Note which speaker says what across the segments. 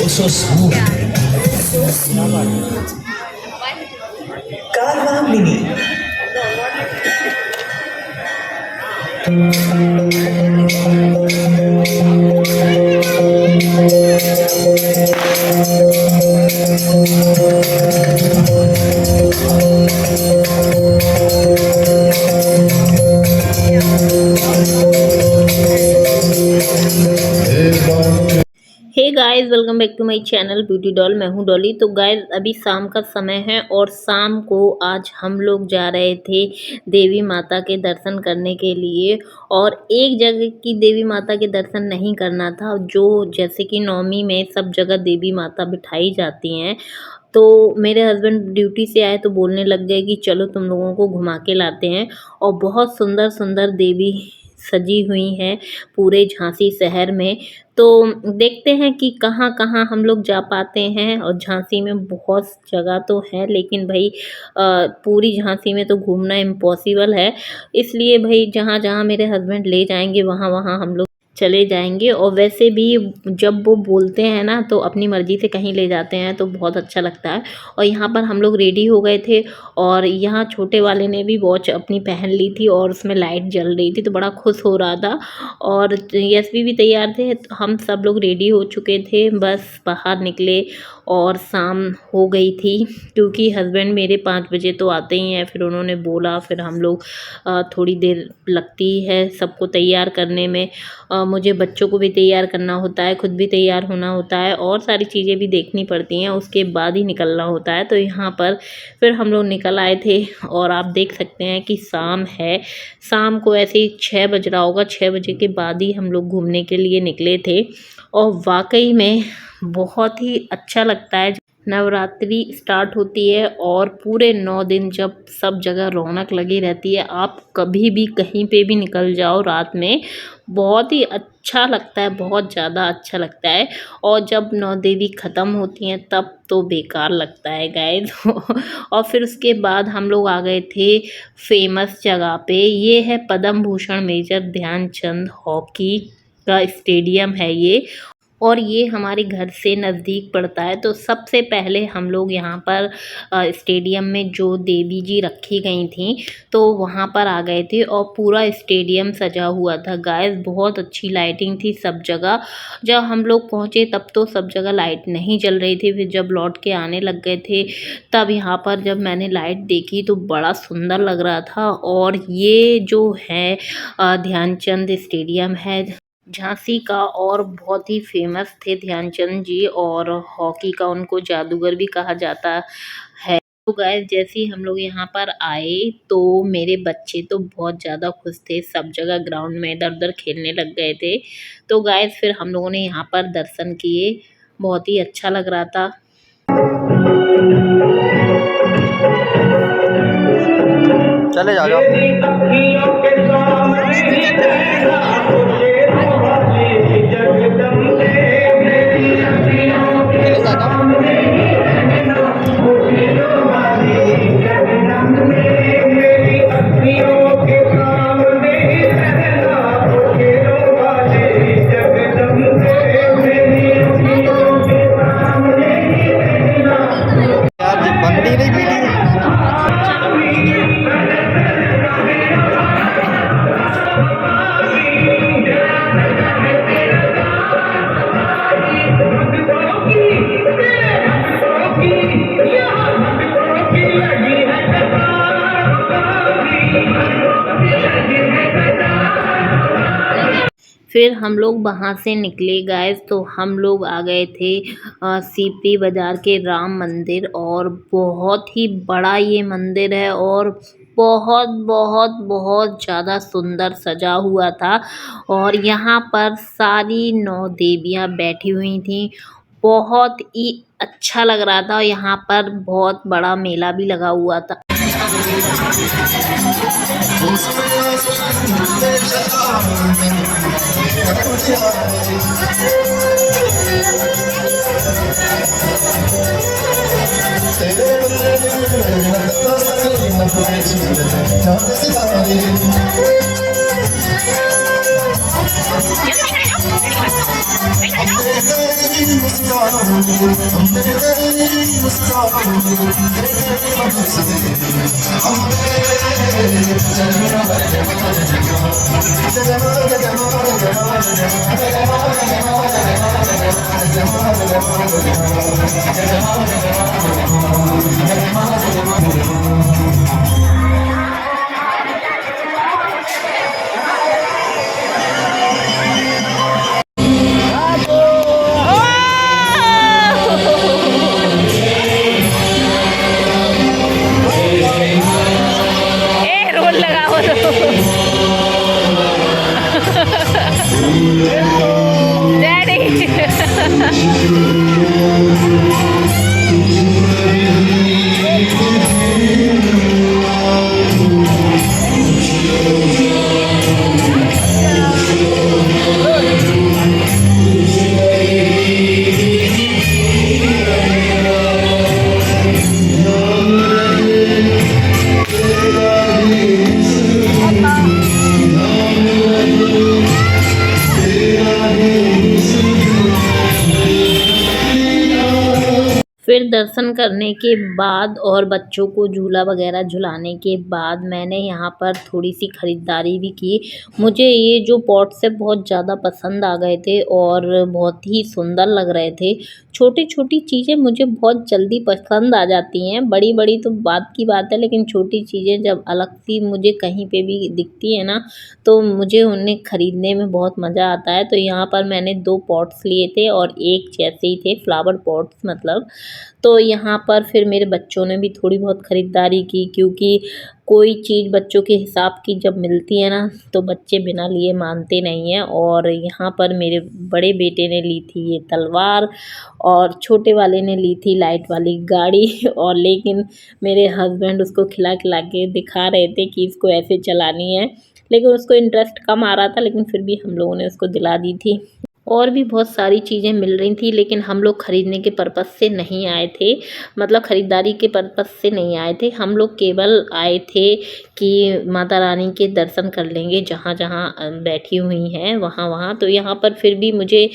Speaker 1: so smooth. Carvaan Mini.
Speaker 2: Hey guys, welcome back to my channel beauty doll. मैं हूं डॉली। तो guys, अभी शाम का समय है और शाम को आज हम लोग जा रहे थे देवी माता के दर्शन करने के लिए। और एक जगह की देवी माता के दर्शन नहीं करना था, जो जैसे कि नवमी में सब जगह देवी माता बिठाई जाती हैं। तो मेरे हस्बैंड ड्यूटी से आए तो बोलने लग गए कि चलो तुम लोगों को घुमा के लाते हैं। और बहुत सुंदर सुंदर देवी सजी हुई हैं पूरे झांसी शहर में। तो देखते हैं कि कहाँ कहाँ हम लोग जा पाते हैं। और झांसी में बहुत जगह तो है, लेकिन भाई पूरी झांसी में तो घूमना इम्पॉसिबल है। इसलिए भाई जहाँ जहाँ मेरे हस्बैंड ले जाएंगे वहाँ वहाँ हम लोग चले जाएंगे। और वैसे भी जब वो बोलते हैं ना तो अपनी मर्ज़ी से कहीं ले जाते हैं तो बहुत अच्छा लगता है। और यहाँ पर हम लोग रेडी हो गए थे और यहाँ छोटे वाले ने भी वॉच अपनी पहन ली थी और उसमें लाइट जल रही थी तो बड़ा खुश हो रहा था। और यशवी भी तैयार थे, तो हम सब लोग रेडी हो चुके थे, बस बाहर निकले और शाम हो गई थी। क्योंकि हस्बैंड मेरे 5 बजे तो आते ही हैं, फिर उन्होंने बोला फिर हम लोग थोड़ी देर लगती है सबको तैयार करने में। मुझे बच्चों को भी तैयार करना होता है, खुद भी तैयार होना होता है और सारी चीज़ें भी देखनी पड़ती हैं, उसके बाद ही निकलना होता है। तो यहाँ पर फिर हम लोग निकल आए थे और आप देख सकते हैं कि शाम है। शाम को ऐसे ही 6 बज रहा होगा, 6 बजे के बाद ही हम लोग घूमने के लिए निकले थे। और वाकई में बहुत ही अच्छा लगता है। नवरात्रि स्टार्ट होती है और पूरे 9 दिन जब सब जगह रौनक लगी रहती है। आप कभी भी कहीं पे भी निकल जाओ रात में, बहुत ही अच्छा लगता है, बहुत ज़्यादा अच्छा लगता है। और जब 9 देवी ख़त्म होती हैं तब तो बेकार लगता है गाइस। और फिर उसके बाद हम लोग आ गए थे फेमस जगह पे। ये है पद्म भूषण मेजर ध्यानचंद हॉकी का स्टेडियम है ये। और ये हमारे घर से नज़दीक पड़ता है। तो सबसे पहले हम लोग यहाँ पर स्टेडियम में जो देवी जी रखी गई थी तो वहाँ पर आ गए थे और पूरा स्टेडियम सजा हुआ था गाइस। बहुत अच्छी लाइटिंग थी सब जगह। जब हम लोग पहुँचे तब तो सब जगह लाइट नहीं जल रही थी, फिर जब लौट के आने लग गए थे तब यहाँ पर जब मैंने लाइट देखी तो बड़ा सुंदर लग रहा था। और ये जो है ध्यानचंद स्टेडियम है झांसी का और बहुत ही फेमस थे ध्यानचंद जी। और हॉकी का उनको जादूगर भी कहा जाता है। तो गाइस, जैसे ही हम लोग यहाँ पर आए तो मेरे बच्चे तो बहुत ज़्यादा खुश थे, सब जगह ग्राउंड में इधर उधर खेलने लग गए थे। तो गाइस, फिर हम लोगों ने यहाँ पर दर्शन किए, बहुत ही अच्छा लग रहा था।
Speaker 3: चले जाओ। यार बंदी नहीं पीटी।
Speaker 2: फिर हम लोग वहाँ से निकले गाइस, तो हम लोग आ गए थे सीपी बाज़ार के राम मंदिर। और बहुत ही बड़ा ये मंदिर है और बहुत बहुत बहुत ज़्यादा सुंदर सजा हुआ था। और यहाँ पर सारी 9 देवियाँ बैठी हुई थी, बहुत ही अच्छा लग रहा था। यहाँ पर बहुत बड़ा मेला भी लगा हुआ था। रोल लगाओ फिर दर्शन करने के बाद और बच्चों को झूला वगैरह झुलाने के बाद मैंने यहाँ पर थोड़ी सी ख़रीदारी भी की। मुझे ये जो पॉट्स है बहुत ज़्यादा पसंद आ गए थे और बहुत ही सुंदर लग रहे थे। छोटी छोटी चीज़ें मुझे बहुत जल्दी पसंद आ जाती हैं, बड़ी बड़ी तो बात की बात है, लेकिन छोटी चीज़ें जब अलग सी मुझे कहीं पे भी दिखती है ना, तो मुझे उन्हें ख़रीदने में बहुत मज़ा आता है। तो यहाँ पर मैंने 2 पॉट्स लिए थे और एक जैसे ही थे, फ्लावर पॉट्स मतलब। तो यहाँ पर फिर मेरे बच्चों ने भी थोड़ी बहुत ख़रीदारी की, क्योंकि कोई चीज़ बच्चों के हिसाब की जब मिलती है ना, तो बच्चे बिना लिए मानते नहीं हैं। और यहाँ पर मेरे बड़े बेटे ने ली थी ये तलवार और छोटे वाले ने ली थी लाइट वाली गाड़ी और लेकिन मेरे हस्बैंड उसको खिला खिला के दिखा रहे थे कि इसको ऐसे चलानी है, लेकिन उसको इंटरेस्ट कम आ रहा था, लेकिन फिर भी हम लोगों ने उसको दिला दी थी। और भी बहुत सारी चीज़ें मिल रही थी, लेकिन हम लोग ख़रीदने के पर्पज़ से नहीं आए थे, मतलब ख़रीदारी के पर्पज़ से नहीं आए थे। हम लोग केवल आए थे कि माता रानी के दर्शन कर लेंगे, जहाँ जहाँ बैठी हुई हैं वहाँ वहाँ। तो यहाँ पर फिर भी मुझे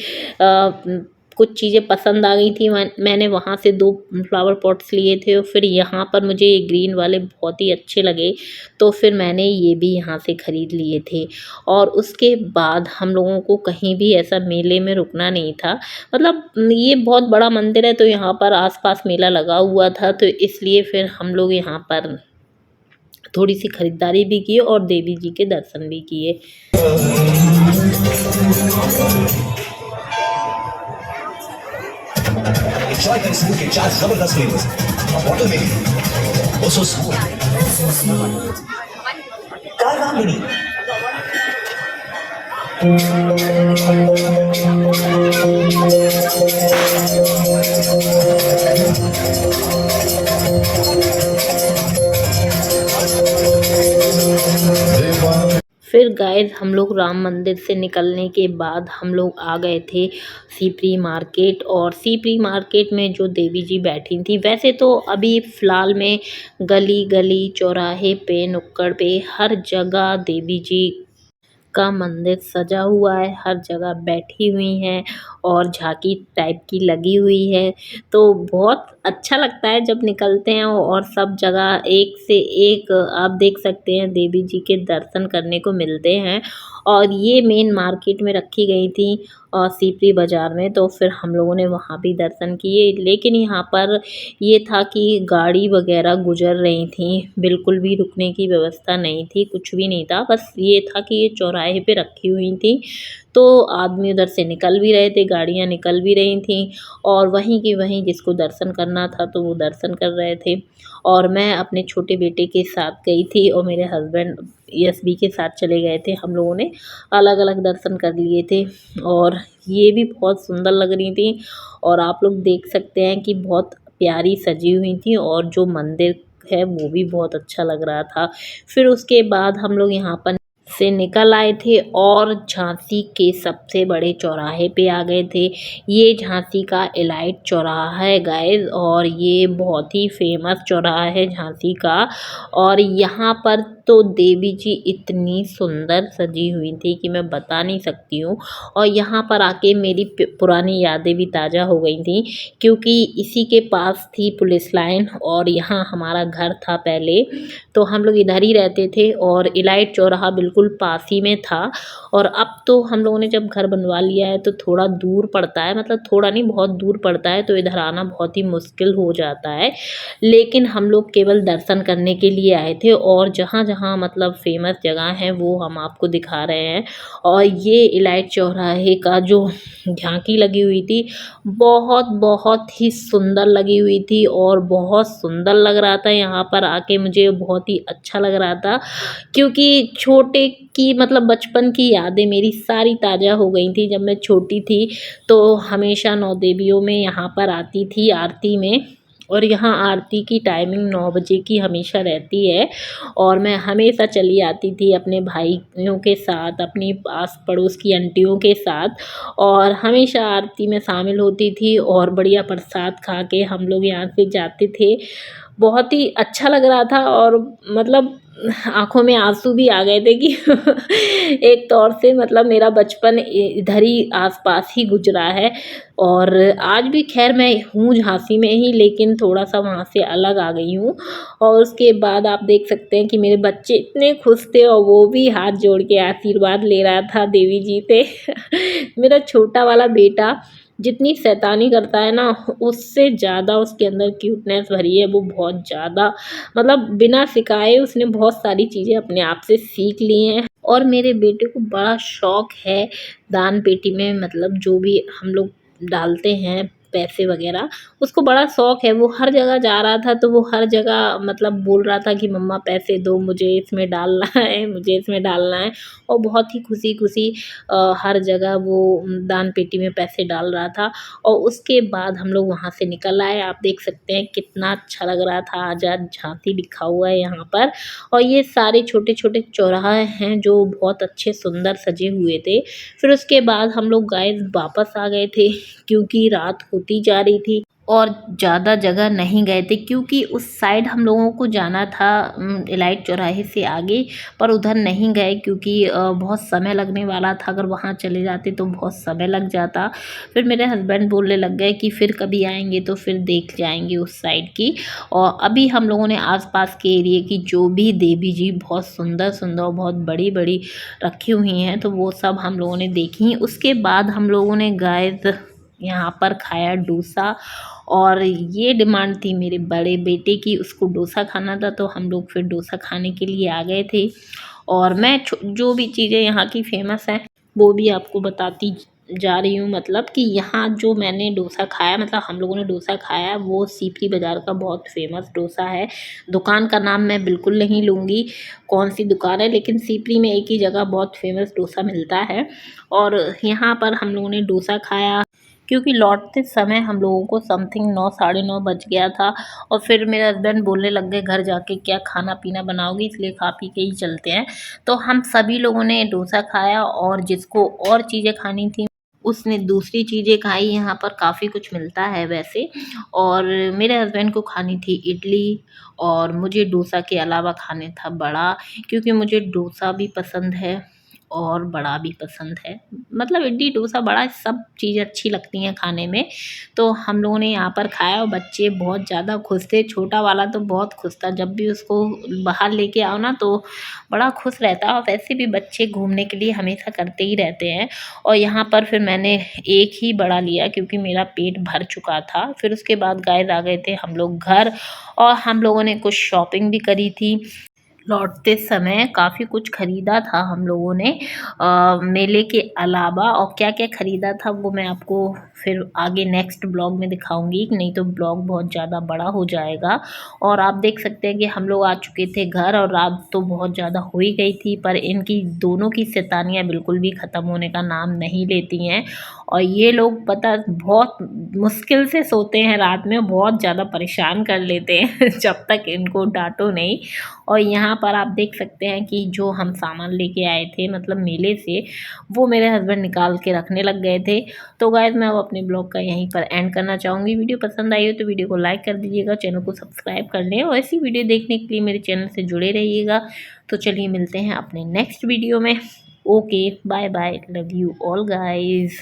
Speaker 2: कुछ चीज़ें पसंद आ गई थी। मैंने वहाँ से 2 फ्लावर पॉट्स लिए थे और फिर यहाँ पर मुझे ये ग्रीन वाले बहुत ही अच्छे लगे, तो फिर मैंने ये भी यहाँ से ख़रीद लिए थे। और उसके बाद हम लोगों को कहीं भी ऐसा मेले में रुकना नहीं था, मतलब ये बहुत बड़ा मंदिर है, तो यहाँ पर आसपास मेला लगा हुआ था, तो इसलिए फिर हम लोग यहाँ पर थोड़ी सी ख़रीदारी भी की और देवी जी के दर्शन भी किए।
Speaker 1: Enjoy this movie, चार जबरदस्त फ्लेवर्स, बॉटल में भी also smooth, कारवा मिनी।
Speaker 2: फिर गाइस हम लोग राम मंदिर से निकलने के बाद हम लोग आ गए थे सीपरी मार्केट। और सीपरी मार्केट में जो देवी जी बैठी थी, वैसे तो अभी फ़िलहाल में गली गली चौराहे पे नुक्कड़ पे हर जगह देवी जी का मंदिर सजा हुआ है, हर जगह बैठी हुई हैं और झांकी टाइप की लगी हुई है। तो बहुत अच्छा लगता है जब निकलते हैं और सब जगह एक से एक आप देख सकते हैं देवी जी के दर्शन करने को मिलते हैं। और ये मेन मार्केट में रखी गई थी सीपरी बाज़ार में, तो फिर हम लोगों ने वहाँ भी दर्शन किए। लेकिन यहाँ पर ये था कि गाड़ी वगैरह गुजर रही थी, बिल्कुल भी रुकने की व्यवस्था नहीं थी, कुछ भी नहीं था, बस ये था कि ये चौराहे पे रखी हुई थी, तो आदमी उधर से निकल भी रहे थे, गाड़ियाँ निकल भी रही थीं और वहीं की वहीं जिसको दर्शन करना था तो वो दर्शन कर रहे थे। और मैं अपने छोटे बेटे के साथ गई थी और मेरे हस्बैंड एसबी के साथ चले गए थे। हम लोगों ने अलग अलग दर्शन कर लिए थे और ये भी बहुत सुंदर लग रही थी। और आप लोग देख सकते हैं कि बहुत प्यारी सजी हुई थी और जो मंदिर है वो भी बहुत अच्छा लग रहा था। फिर उसके बाद हम लोग यहाँ पर से निकल आए थे और झांसी के सबसे बड़े चौराहे पे आ गए थे। ये झांसी का एलाइट चौराहा है गाइस, और ये बहुत ही फेमस चौराहा है झांसी का। और यहाँ पर तो देवी जी इतनी सुंदर सजी हुई थी कि मैं बता नहीं सकती हूँ। और यहाँ पर आके मेरी पुरानी यादें भी ताज़ा हो गई थी, क्योंकि इसी के पास थी पुलिस लाइन और यहाँ हमारा घर था पहले। तो हम लोग इधर ही रहते थे और इलाइट चौराहा बिल्कुल पास ही में था। और अब तो हम लोगों ने जब घर बनवा लिया है तो थोड़ा दूर पड़ता है, मतलब थोड़ा नहीं बहुत दूर पड़ता है, तो इधर आना बहुत ही मुश्किल हो जाता है। लेकिन हम लोग केवल दर्शन करने के लिए आए थे और जहाँ जहाँ मतलब फेमस जगह है वो हम आपको दिखा रहे हैं। और ये इलाइट चौराहे का जो झांकी लगी हुई थी बहुत बहुत ही सुंदर लगी हुई थी और बहुत सुंदर लग रहा था। यहाँ पर आके मुझे बहुत ही अच्छा लग रहा था, क्योंकि छोटे की मतलब बचपन की यादें मेरी सारी ताज़ा हो गई थी। जब मैं छोटी थी तो हमेशा नौ देवियों में यहाँ पर आती थी आरती में, और यहाँ आरती की टाइमिंग 9 बजे की हमेशा रहती है। और मैं हमेशा चली आती थी अपने भाइयों के साथ, अपनी आस पड़ोस की आंटियों के साथ, और हमेशा आरती में शामिल होती थी और बढ़िया प्रसाद खा के हम लोग यहाँ से जाते थे। बहुत ही अच्छा लग रहा था और मतलब आँखों में आंसू भी आ गए थे कि एक तौर से मतलब मेरा बचपन इधर ही आस-पास ही गुज़रा है। और आज भी ख़ैर मैं हूँ झांसी में ही, लेकिन थोड़ा-सा वहाँ से अलग आ गई हूँ। और उसके बाद आप देख सकते हैं कि मेरे बच्चे इतने खुश थे और वो भी हाथ जोड़ के आशीर्वाद ले रहा था देवी जी से। मेरा छोटा वाला बेटा जितनी शैतानी करता है ना, उससे ज़्यादा उसके अंदर क्यूटनेस भरी है। वो बहुत ज़्यादा मतलब बिना सिखाए उसने बहुत सारी चीज़ें अपने आप से सीख ली हैं। और मेरे बेटे को बड़ा शौक़ है दान पेटी में, मतलब जो भी हम लोग डालते हैं पैसे वगैरह, उसको बड़ा शौक़ है। वो हर जगह जा रहा था तो वो हर जगह मतलब बोल रहा था कि मम्मा पैसे दो, मुझे इसमें डालना है, मुझे इसमें डालना है। और बहुत ही खुशी-खुशी हर जगह वो दान पेटी में पैसे डाल रहा था। और उसके बाद हम लोग वहाँ से निकल आए। आप देख सकते हैं कितना अच्छा लग रहा था। आज़ाद झांसी लिखा हुआ है यहाँ पर। और ये सारे छोटे-छोटे चौराहे हैं जो बहुत अच्छे सुंदर सजे हुए थे। फिर उसके बाद हम लोग गाइस वापस आ गए थे, क्योंकि रात होती जा रही थी और ज़्यादा जगह नहीं गए थे, क्योंकि उस साइड हम लोगों को जाना था इलाइट चौराहे से आगे, पर उधर नहीं गए क्योंकि बहुत समय लगने वाला था। अगर वहाँ चले जाते तो बहुत समय लग जाता। फिर मेरे हस्बैंड बोलने लग गए कि फिर कभी आएंगे तो फिर देख जाएंगे उस साइड की। और अभी हम लोगों ने आसपास के एरिए की जो भी देवी जी बहुत सुंदर सुंदर और बहुत बड़ी बड़ी रखी हुई हैं तो वो सब हम लोगों ने देखी। उसके बाद हम लोगों ने गाइस यहाँ पर खाया डोसा, और ये डिमांड थी मेरे बड़े बेटे की, उसको डोसा खाना था, तो हम लोग फिर डोसा खाने के लिए आ गए थे। और मैं जो भी चीज़ें यहाँ की फ़ेमस हैं वो भी आपको बताती जा रही हूँ। मतलब कि यहाँ जो मैंने डोसा खाया, मतलब हम लोगों ने डोसा खाया, वो सीपरी बाज़ार का बहुत फेमस डोसा है। दुकान का नाम मैं बिल्कुल नहीं लूँगी कौन सी दुकान है, लेकिन सीपरी में एक ही जगह बहुत फेमस डोसा मिलता है। और यहाँ पर हम लोगों ने डोसा खाया, क्योंकि लौटते समय हम लोगों को समथिंग 9 साढ़े 9 बज गया था। और फिर मेरे हस्बैंड बोलने लग गए घर जाके क्या खाना पीना बनाओगी, इसलिए खा पी के ही चलते हैं। तो हम सभी लोगों ने डोसा खाया, और जिसको और चीज़ें खानी थी उसने दूसरी चीज़ें खाई। यहाँ पर काफ़ी कुछ मिलता है वैसे। और मेरे हस्बैंड को खानी थी इडली, और मुझे डोसा के अलावा खाने था बड़ा, क्योंकि मुझे डोसा भी पसंद है और बड़ा भी पसंद है। मतलब इडली डोसा बड़ा सब चीज़ अच्छी लगती हैं खाने में। तो हम लोगों ने यहाँ पर खाया और बच्चे बहुत ज़्यादा खुश थे। छोटा वाला तो बहुत खुश था, जब भी उसको बाहर लेके आओ ना तो बड़ा खुश रहता है। और वैसे भी बच्चे घूमने के लिए हमेशा करते ही रहते हैं। और यहाँ पर फिर मैंने एक ही बड़ा लिया क्योंकि मेरा पेट भर चुका था। फिर उसके बाद गाइस आ गए थे हम लोग घर, और हम लोगों ने कुछ शॉपिंग भी करी थी। लौटते समय काफ़ी कुछ ख़रीदा था हम लोगों ने मेले के अलावा। और क्या क्या ख़रीदा था वो मैं आपको फिर आगे नेक्स्ट ब्लॉग में दिखाऊंगी, नहीं तो ब्लॉग बहुत ज़्यादा बड़ा हो जाएगा। और आप देख सकते हैं कि हम लोग आ चुके थे घर, और रात तो बहुत ज़्यादा हो ही गई थी, पर इनकी दोनों की शैतानियाँ बिल्कुल भी ख़त्म होने का नाम नहीं लेती हैं। और ये लोग पता बहुत मुश्किल से सोते हैं रात में, बहुत ज़्यादा परेशान कर लेते हैं जब तक इनको डांटो नहीं। और यहाँ पर आप देख सकते हैं कि जो हम सामान लेके आए थे मतलब मेले से, वो मेरे हस्बैंड निकाल के रखने लग गए थे। तो गाइस मैं अब अपने ब्लॉग का यहीं पर एंड करना चाहूँगी। वीडियो पसंद आई हो तो वीडियो को लाइक कर दीजिएगा, चैनल को सब्सक्राइब कर लें और ऐसी वीडियो देखने के लिए मेरे चैनल से जुड़े रहिएगा। तो चलिए मिलते हैं अपने नेक्स्ट वीडियो में। Okay, bye bye, love you all guys.